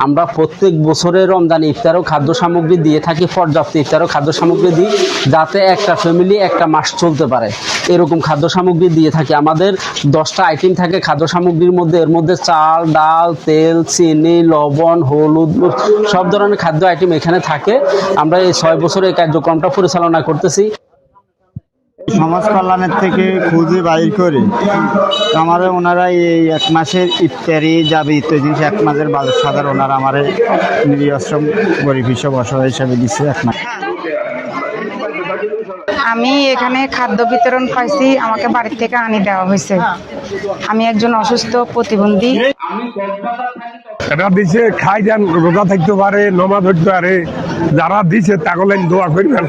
আমরা প্রত্যেক বছরের রমজান ইফতারও খাদ্য সামগ্রী দিয়ে থাকি, পর্যাপ্ত ইফতারও খাদ্য সামগ্রী দিই, যাতে একটা ফ্যামিলি একটা মাস চলতে পারে এরকম খাদ্য সামগ্রী দিয়ে থাকি। আমাদের 10টা আইটেম থাকে খাদ্য সামগ্রীর মধ্যে। এর মধ্যে চাল, ডাল, তেল, চিনি, লবণ, হলুদ, সব ধরনের খাদ্য আইটেম এখানে থাকে। আমরা এই 6 বছরে এই কার্যক্রমটা পরিচালনা করতেছি। সমাজ কল্যাণের থেকে খুঁজে বাইর করে আমার ওনারা এই 1 মাসের ইফতারি যাবতীয় জিনিস 1 মাসের বাজার সাদার ওনারা আমার নিরীহ আশ্রম গরিব হিসাব অসহায় হিসাবে দিচ্ছে 1 মাস। আমি এখানে খাদ্য বিতরণ পাইছি, আমাকে বাড়ির থেকে আনি দেওয়া হয়েছে। আমি একজন অসুস্থ প্রতিবন্ধী। এটা দিছে খাই যান, রোজা থাকতে পারে, নমাজ হইতে পারে, যারা দিছে তাগুলো দোয়া করবেন।